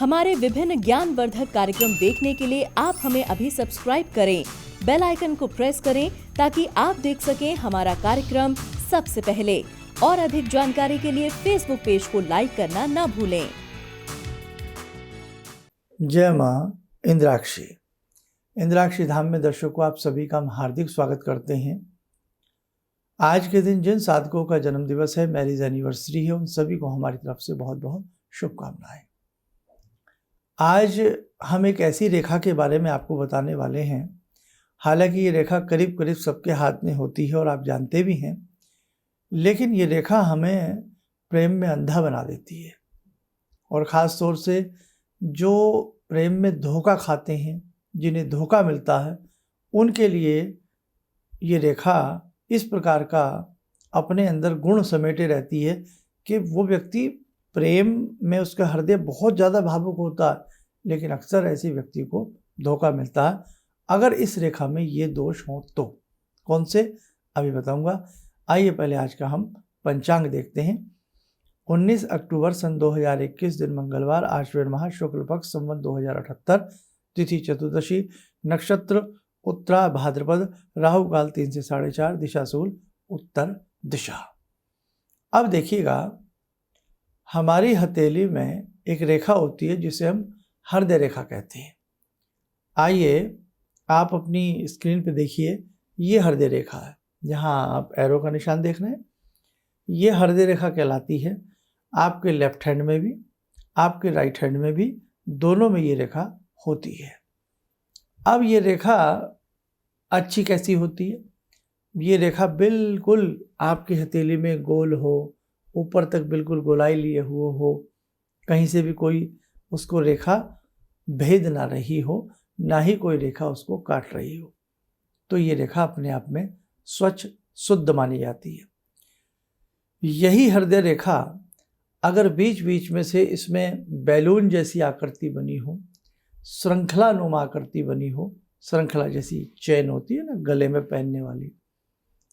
हमारे विभिन्न ज्ञानवर्धक कार्यक्रम देखने के लिए आप हमें अभी सब्सक्राइब करें, बेल आइकन को प्रेस करें ताकि आप देख सकें हमारा कार्यक्रम सबसे पहले। और अधिक जानकारी के लिए फेसबुक पेज को लाइक करना न भूलें। जय माँ इंद्राक्षी। इंद्राक्षी धाम में दर्शकों आप सभी का हम हार्दिक स्वागत करते हैं। आज के दिन जिन साधकों का जन्म दिवस है, मैरिज एनिवर्सरी है, उन सभी को हमारी तरफ से बहुत बहुत शुभकामनाएं। आज हम एक ऐसी रेखा के बारे में आपको बताने वाले हैं। हालांकि ये रेखा करीब करीब सबके हाथ में होती है और आप जानते भी हैं, लेकिन ये रेखा हमें प्रेम में अंधा बना देती है। और ख़ास तौर से जो प्रेम में धोखा खाते हैं, जिन्हें धोखा मिलता है, उनके लिए ये रेखा इस प्रकार का अपने अंदर गुण समेटे रहती है कि वो व्यक्ति प्रेम में उसका हृदय बहुत ज़्यादा भावुक होता है, लेकिन अक्सर ऐसे व्यक्ति को धोखा मिलता है। अगर इस रेखा में ये दोष हों तो कौन से, अभी बताऊंगा। आइए पहले आज का हम पंचांग देखते हैं। 19 अक्टूबर सन 2021 दिन मंगलवार, आश्विन माह शुक्ल पक्ष, संवत 2078, तिथि चतुर्दशी, नक्षत्र उत्तरा भाद्रपद, राहु काल 3 से 4:30, दिशा सूल उत्तर दिशा। अब देखिएगा, हमारी हथेली में एक रेखा होती है जिसे हम हृदय रेखा कहते हैं। आइए आप अपनी स्क्रीन पे देखिए, ये हृदय रेखा है। जहाँ आप एरो का निशान देख रहे हैं, ये हृदय रेखा कहलाती है। आपके लेफ्ट हैंड में भी, आपके राइट हैंड में भी, दोनों में ये रेखा होती है। अब ये रेखा अच्छी कैसी होती है? ये रेखा बिल्कुल आपकी हथेली में गोल हो, ऊपर तक बिल्कुल गोलाई लिए हुए हो, कहीं से भी कोई उसको रेखा भेद ना रही हो, ना ही कोई रेखा उसको काट रही हो, तो ये रेखा अपने आप में स्वच्छ शुद्ध मानी जाती है। यही हृदय रेखा अगर बीच बीच में से इसमें बैलून जैसी आकृति बनी हो, श्रृंखला नुमा आकृति बनी हो, श्रृंखला जैसी चैन होती है ना गले में पहनने वाली,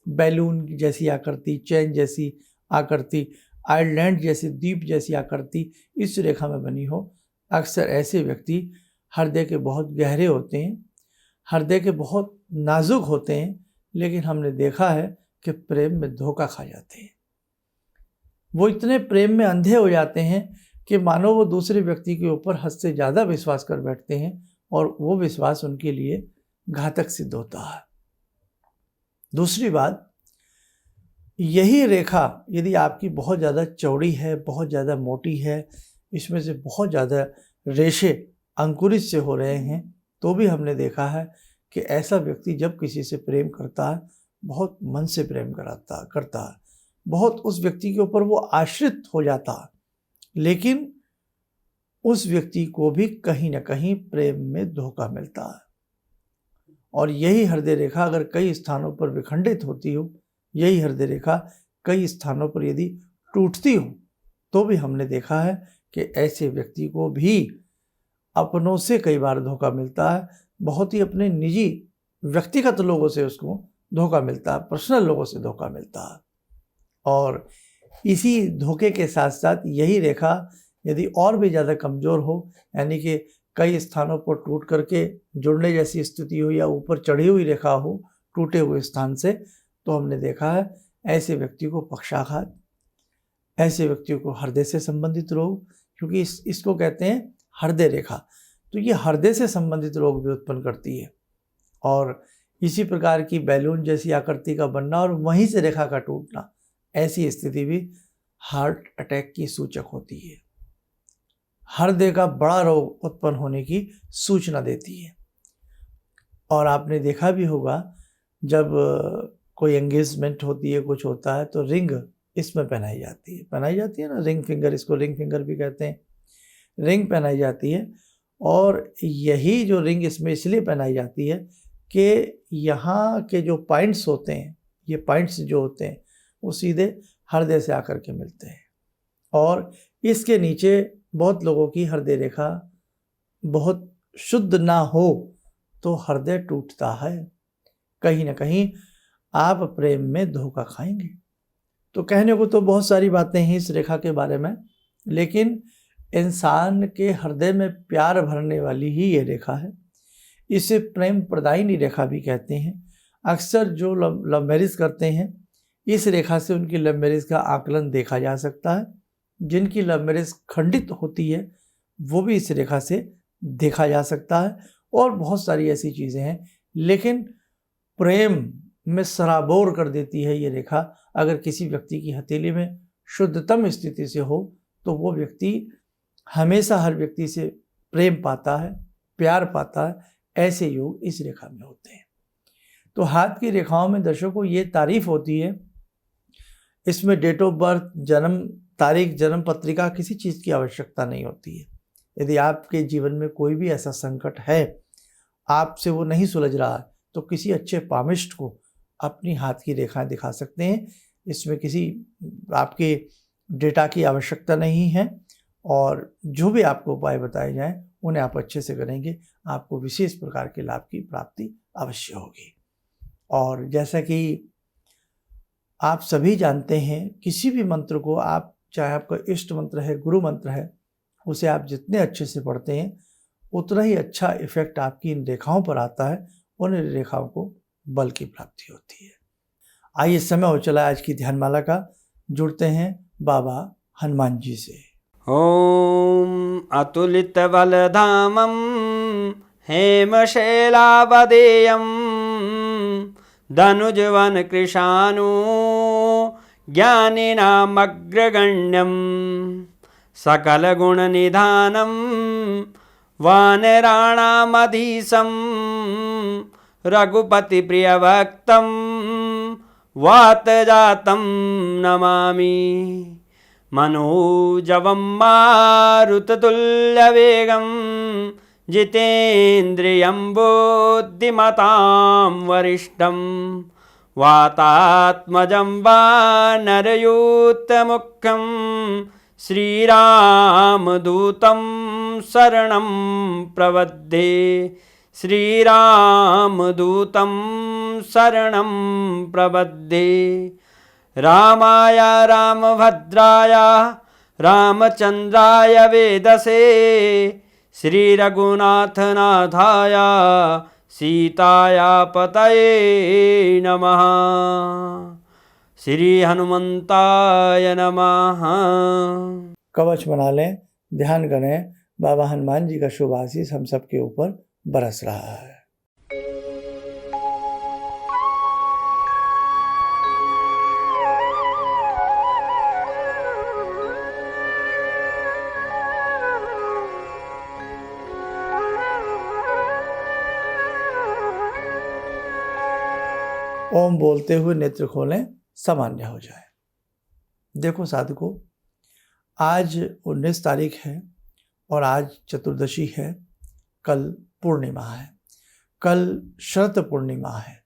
बैलून जैसी आकृति, चैन जैसी आकृति, आयरलैंड जैसी द्वीप जैसी आकृति इस रेखा में बनी हो, अक्सर ऐसे व्यक्ति हृदय के बहुत गहरे होते हैं, हृदय के बहुत नाजुक होते हैं, लेकिन हमने देखा है कि प्रेम में धोखा खा जाते हैं। वो इतने प्रेम में अंधे हो जाते हैं कि मानो वो दूसरे व्यक्ति के ऊपर हद से ज़्यादा विश्वास कर बैठते हैं और वो विश्वास उनके लिए घातक सिद्ध होता है। दूसरी बात, यही रेखा यदि आपकी बहुत ज़्यादा चौड़ी है, बहुत ज़्यादा मोटी है, इसमें से बहुत ज़्यादा रेशे अंकुरित से हो रहे हैं, तो भी हमने देखा है कि ऐसा व्यक्ति जब किसी से प्रेम करता है, बहुत मन से प्रेम करता है, बहुत उस व्यक्ति के ऊपर वो आश्रित हो जाता है, लेकिन उस व्यक्ति को भी कहीं ना कहीं प्रेम में धोखा मिलता है। और यही हृदय रेखा अगर कई स्थानों पर विखंडित होती हो, यही हृदय रेखा कई स्थानों पर यदि टूटती हो, तो भी हमने देखा है कि ऐसे व्यक्ति को भी अपनों से कई बार धोखा मिलता है। बहुत ही अपने निजी व्यक्तिगत लोगों से उसको धोखा मिलता है, पर्सनल लोगों से धोखा मिलता है। और इसी धोखे के साथ साथ यही रेखा यदि और भी ज़्यादा कमज़ोर हो, यानी कि कई स्थानों पर टूट करके जुड़ने जैसी स्थिति हो या ऊपर चढ़ी हुई रेखा हो टूटे हुए स्थान से, तो हमने देखा है ऐसे व्यक्ति को पक्षाघात, ऐसे व्यक्तियों को हृदय से संबंधित रोग, क्योंकि इसको कहते हैं हृदय रेखा, तो ये हृदय से संबंधित रोग भी उत्पन्न करती है। और इसी प्रकार की बैलून जैसी आकृति का बनना और वहीं से रेखा का टूटना, ऐसी स्थिति भी हार्ट अटैक की सूचक होती है, हृदय का बड़ा रोग उत्पन्न होने की सूचना देती है। और आपने देखा भी होगा, जब कोई एंगेजमेंट होती है, कुछ होता है, तो रिंग इसमें पहनाई जाती है ना, रिंग फिंगर, इसको रिंग फिंगर भी कहते हैं। रिंग पहनाई जाती है, और यही जो रिंग इसमें इसलिए पहनाई जाती है कि यहाँ के जो पॉइंट्स होते हैं, ये पॉइंट्स जो होते हैं वो सीधे हृदय से आकर के मिलते हैं। और इसके नीचे बहुत लोगों की हृदय रेखा बहुत शुद्ध ना हो तो हृदय टूटता है, कहीं ना कहीं आप प्रेम में धोखा खाएंगे। तो कहने को तो बहुत सारी बातें हैं इस रेखा के बारे में, लेकिन इंसान के हृदय में प्यार भरने वाली ही ये रेखा है। इसे प्रेम प्रदायिनी रेखा भी कहते हैं। अक्सर जो लव मैरिज करते हैं, इस रेखा से उनकी लव मैरिज का आकलन देखा जा सकता है। जिनकी लव मैरिज खंडित होती है वो भी इस रेखा से देखा जा सकता है। और बहुत सारी ऐसी चीज़ें हैं, लेकिन प्रेम में सराबोर कर देती है ये रेखा। अगर किसी व्यक्ति की हथेली में शुद्धतम स्थिति से हो तो वो व्यक्ति हमेशा हर व्यक्ति से प्रेम पाता है, प्यार पाता है। ऐसे योग इस रेखा में होते हैं। तो हाथ की रेखाओं में दर्शकों ये तारीफ होती है, इसमें डेट ऑफ बर्थ, जन्म तारीख, जन्म पत्रिका, किसी चीज़ की आवश्यकता नहीं होती है। यदि आपके जीवन में कोई भी ऐसा संकट है, आपसे वो नहीं सुलझ रहा है, तो किसी अच्छे पामिस्ट को अपनी हाथ की रेखाएं दिखा सकते हैं। इसमें किसी आपके डेटा की आवश्यकता नहीं है, और जो भी आपको उपाय बताए जाएं उन्हें आप अच्छे से करेंगे, आपको विशेष प्रकार के लाभ की प्राप्ति अवश्य होगी। और जैसा कि आप सभी जानते हैं, किसी भी मंत्र को आप, चाहे आपका इष्ट मंत्र है, गुरु मंत्र है, उसे आप जितने अच्छे से पढ़ते हैं उतना ही अच्छा इफेक्ट आपकी इन रेखाओं पर आता है और इन रेखाओं को बल की प्राप्ति होती है। आइए, समय हो चला आज की ध्यानमाला का। जुड़ते हैं बाबा हनुमान जी से। ओम अतुलित बलधामं हेमशैलावदेयं धनुजवन कृशानु ज्ञानिनामग्रगण्यं सकलगुणनिधानं वानराणामधीशं रघुपतिप्रियभक्तं वातजातं नमामि। मनोजवं मारुततुल्यवेगं जितेन्द्रियं बुद्धिमतां वरिष्ठं वातात्मजं वानरयूथमुख्यं श्रीरामदूतं शरणं प्रपद्ये। श्रीरामदूतं शरणं प्रपद्ये। रामाय रामभद्राय रामचन्द्राय वेदसे श्रीरघुनाथनाथाय सीताया पतये नमः। श्री हनुमंताय नमः। कवच बना लें, ध्यान करें, बाबा हनुमान जी का शुभ आशीष हम सबके ऊपर बरस रहा है। ओम बोलते हुए नेत्र खोलें, सामान्य हो जाए। देखो साधकों, आज 19 तारीख है और आज चतुर्दशी है, कल पूर्णिमा है, कल शरत पूर्णिमा है।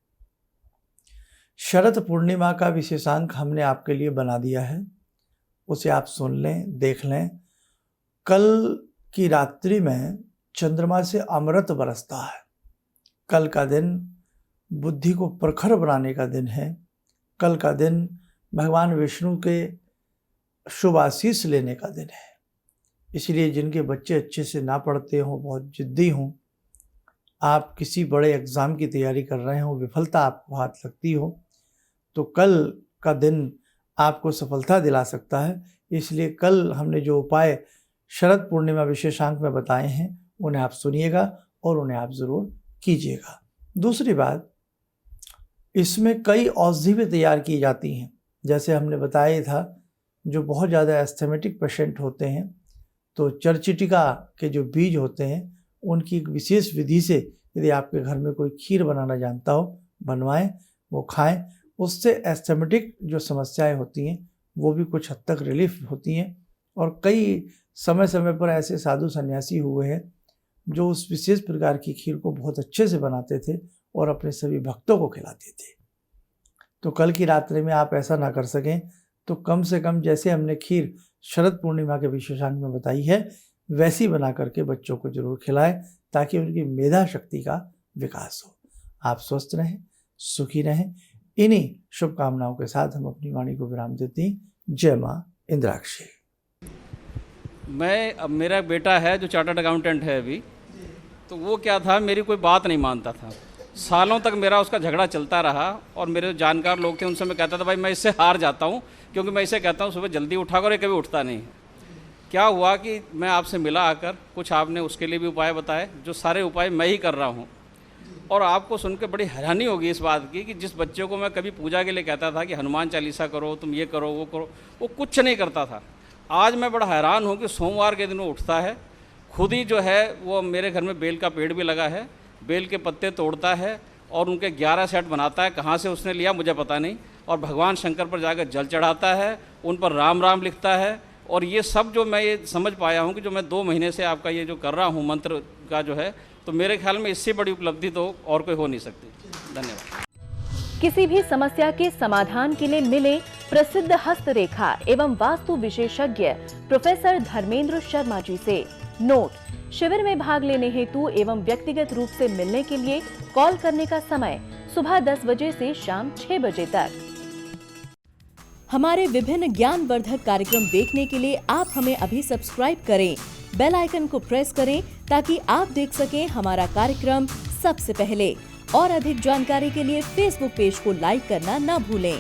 शरत पूर्णिमा का विशेषांक हमने आपके लिए बना दिया है, उसे आप सुन लें, देख लें। कल की रात्रि में चंद्रमा से अमृत बरसता है। कल का दिन बुद्धि को प्रखर बनाने का दिन है। कल का दिन भगवान विष्णु के शुभ आशीष लेने का दिन है। इसलिए जिनके बच्चे अच्छे से ना पढ़ते हों, बहुत जिद्दी हों, आप किसी बड़े एग्ज़ाम की तैयारी कर रहे हो, विफलता आपको हाथ लगती हो, तो कल का दिन आपको सफलता दिला सकता है। इसलिए कल हमने जो उपाय शरद पूर्णिमा विशेषांक में बताए हैं उन्हें आप सुनिएगा और उन्हें आप ज़रूर कीजिएगा। दूसरी बात, इसमें कई औषधि भी तैयार की जाती हैं। जैसे हमने बताया था, जो बहुत ज़्यादा एस्थमेटिक पेशेंट होते हैं तो चरचिटिका के जो बीज होते हैं उनकी एक विशेष विधि से, यदि आपके घर में कोई खीर बनाना जानता हो, बनवाएं, वो खाएं। उससे एस्थमेटिक जो समस्याएं होती हैं वो भी कुछ हद तक रिलीफ होती हैं। और कई समय समय पर ऐसे साधु सन्यासी हुए हैं जो उस विशेष प्रकार की खीर को बहुत अच्छे से बनाते थे और अपने सभी भक्तों को खिलाते थे। तो कल की रात्रि में आप ऐसा ना कर सकें तो कम से कम जैसे हमने खीर शरद पूर्णिमा के विशेषांक में बताई है वैसी बना करके बच्चों को जरूर खिलाएं, ताकि उनकी मेधा शक्ति का विकास हो। आप स्वस्थ रहें, सुखी रहें। इन्हीं शुभकामनाओं के साथ हम अपनी वाणी को विराम देते हैं। जय मां इंद्राक्षी। अब मेरा बेटा है जो चार्टर्ड अकाउंटेंट है अभी, तो वो क्या था, मेरी कोई बात नहीं मानता था। सालों तक मेरा उसका झगड़ा चलता रहा और मेरे जो जानकार लोग थे उनसे मैं कहता था भाई मैं इससे हार जाता हूँ, क्योंकि मैं इसे कहता हूँ सुबह जल्दी उठा कर, ये कभी उठता नहीं है। क्या हुआ कि मैं आपसे मिला आकर, कुछ आपने उसके लिए भी उपाय बताए, जो सारे उपाय मैं ही कर रहा हूँ। और आपको सुन के बड़ी हैरानी होगी इस बात की कि जिस बच्चे को मैं कभी पूजा के लिए कहता था कि हनुमान चालीसा करो, तुम ये करो, वो करो, वो कुछ नहीं करता था। आज मैं बड़ा हैरान हूँ कि सोमवार के दिन वो उठता है, खुद ही जो है वो मेरे घर में बेल का पेड़ भी लगा है, बेल के पत्ते तोड़ता है और उनके 11 सेट बनाता है, कहाँ से उसने लिया मुझे पता नहीं, और भगवान शंकर पर जाकर जल चढ़ाता है, उन पर राम राम लिखता है। और ये सब जो मैं ये समझ पाया हूँ कि जो मैं 2 महीने से आपका ये जो कर रहा हूँ मंत्र का जो है, तो मेरे ख्याल में इससे बड़ी उपलब्धि तो और कोई हो नहीं सकती। धन्यवाद। किसी भी समस्या के समाधान के लिए मिले प्रसिद्ध हस्तरेखा एवं वास्तु विशेषज्ञ प्रोफेसर धर्मेंद्र शर्मा जी से। नोट: शिविर में भाग लेने हेतु एवं व्यक्तिगत रूप से मिलने के लिए कॉल करने का समय सुबह 10 बजे से शाम 6 बजे तक। हमारे विभिन्न ज्ञानवर्धक कार्यक्रम देखने के लिए आप हमें अभी सब्सक्राइब करें, बेल आइकन को प्रेस करें ताकि आप देख सकें हमारा कार्यक्रम सबसे पहले। और अधिक जानकारी के लिए फेसबुक पेज को लाइक करना न भूलें।